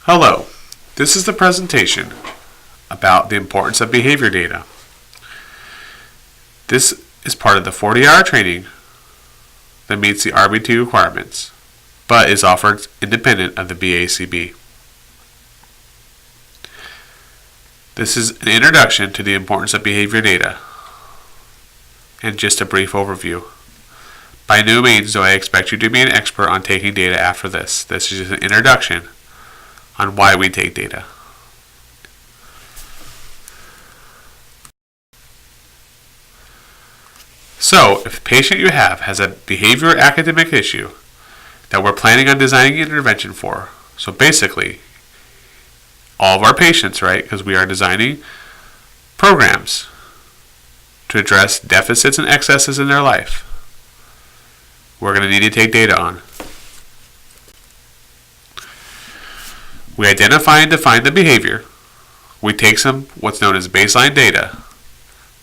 Hello, this is the presentation about the importance of behavior data. This is part of the 40-hour training that meets the RB2 requirements, but is offered independent of the BACB. This is an introduction to the importance of behavior data and just a brief overview. By no means do I expect you to be an expert on taking data after this. This is just an introduction on why we take data. So, if the patient you have has a behavior or academic issue that we're planning on designing an intervention for, so basically, all of our patients, right, because we are designing programs to address deficits and excesses in their life, we're going to need to take data on. We identify and define the behavior. We take some what's known as baseline data.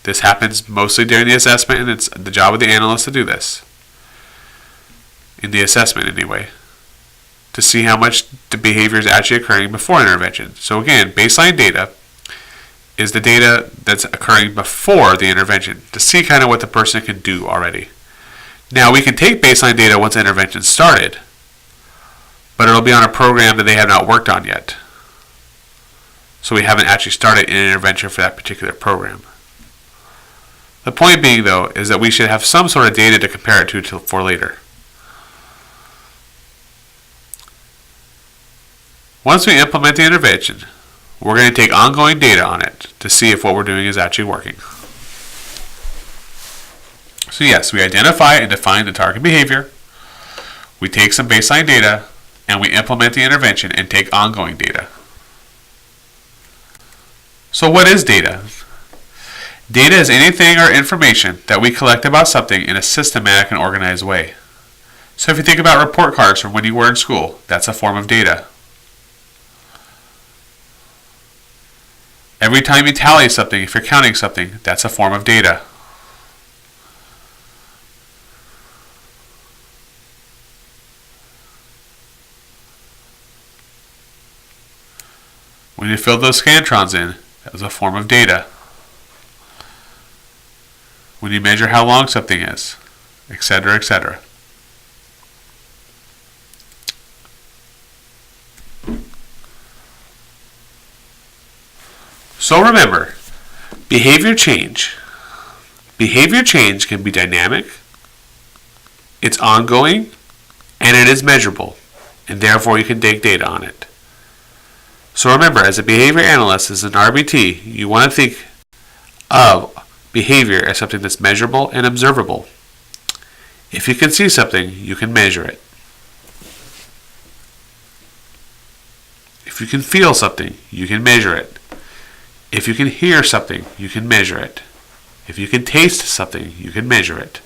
This happens mostly during the assessment, and it's the job of the analyst to do this. In the assessment, anyway. To see how much the behavior is actually occurring before intervention. So again, baseline data is the data that's occurring before the intervention to see kind of what the person can do already. Now, we can take baseline data once intervention started, but it'll be on a program that they have not worked on yet. So we haven't actually started an intervention for that particular program. The point being, though, is that we should have some sort of data to compare it to for later. Once we implement the intervention, we're going to take ongoing data on it to see if what we're doing is actually working. So yes, we identify and define the target behavior, we take some baseline data, and we implement the intervention and take ongoing data. So what is data? Data is anything or information that we collect about something in a systematic and organized way. So if you think about report cards from when you were in school, that's a form of data. Every time you tally something, if you're counting something, that's a form of data. When you fill those scantrons in, that was a form of data. When you measure how long something is, etc., etc. So remember, behavior change. Behavior change can be dynamic, it's ongoing, and it is measurable, and therefore you can take data on it. So remember, as a behavior analyst, as an RBT, you want to think of behavior as something that's measurable and observable. If you can see something, you can measure it. If you can feel something, you can measure it. If you can hear something, you can measure it. If you can taste something, you can measure it.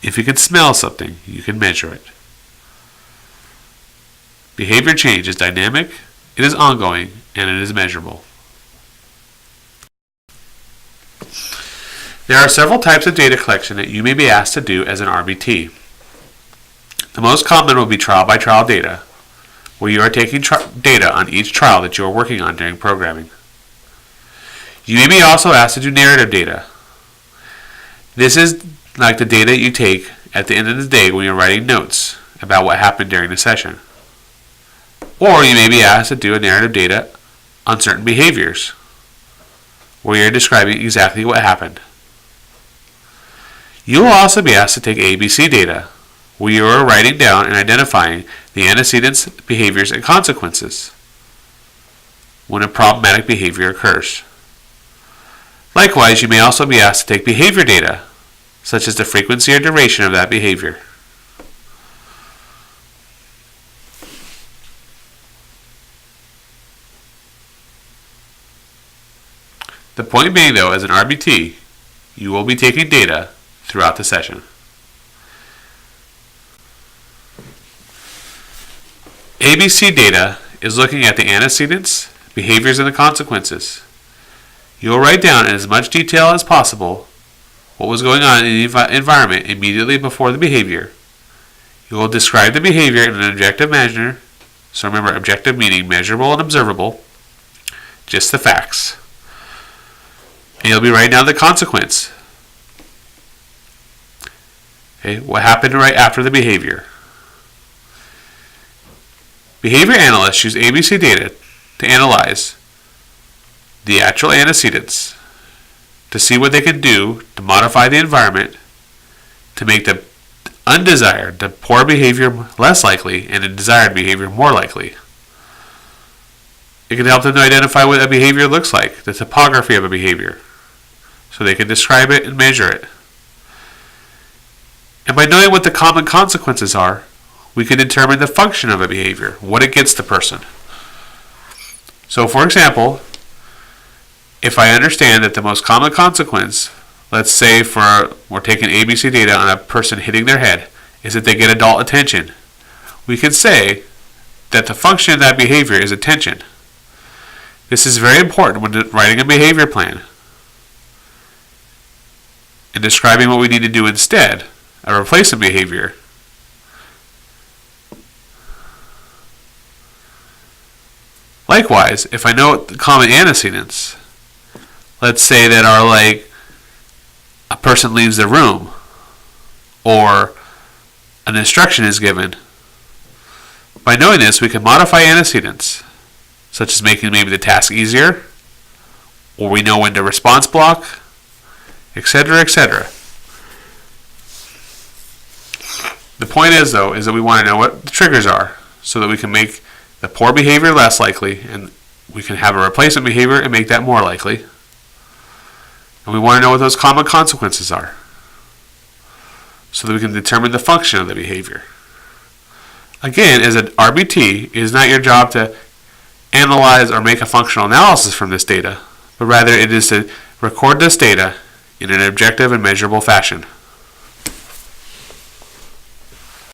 If you can smell something, you can measure it. Behavior change is dynamic, it is ongoing, and it is measurable. There are several types of data collection that you may be asked to do as an RBT. The most common will be trial-by-trial data, where you are taking data on each trial that you are working on during programming. You may be also asked to do narrative data. This is like the data you take at the end of the day when you're writing notes about what happened during the session. Or you may be asked to do a narrative data on certain behaviors, where you're describing exactly what happened. You will also be asked to take ABC data, where you are writing down and identifying the antecedents, behaviors, and consequences when a problematic behavior occurs. Likewise, you may also be asked to take behavior data, such as the frequency or duration of that behavior. The point being, though, as an RBT, you will be taking data throughout the session. ABC data is looking at the antecedents, behaviors, and the consequences. You will write down in as much detail as possible what was going on in the environment immediately before the behavior. You will describe the behavior in an objective manner. So remember, objective meaning measurable and observable. Just the facts. And you'll be writing down the consequence. Okay, what happened right after the behavior? Behavior analysts use ABC data to analyze the actual antecedents to see what they can do to modify the environment to make the undesired, the poor behavior less likely and the desired behavior more likely. It can help them to identify what a behavior looks like, the topography of a behavior, so they can describe it and measure it. And by knowing what the common consequences are, we can determine the function of a behavior, what it gets the person. So for example, if I understand that the most common consequence, let's say we're taking ABC data on a person hitting their head, is that they get adult attention. We can say that the function of that behavior is attention. This is very important when writing a behavior plan and describing what we need to do instead, a replacement behavior. Likewise, if I know the common antecedents, let's say that are like a person leaves the room or an instruction is given. By knowing this, we can modify antecedents, such as making maybe the task easier, or we know when to response block, etc., etc. The point is, though, is that we want to know what the triggers are so that we can make the poor behavior less likely and we can have a replacement behavior and make that more likely. And we want to know what those common consequences are so that we can determine the function of the behavior. Again, as an RBT, it is not your job to analyze or make a functional analysis from this data, but rather it is to record this data in an objective and measurable fashion.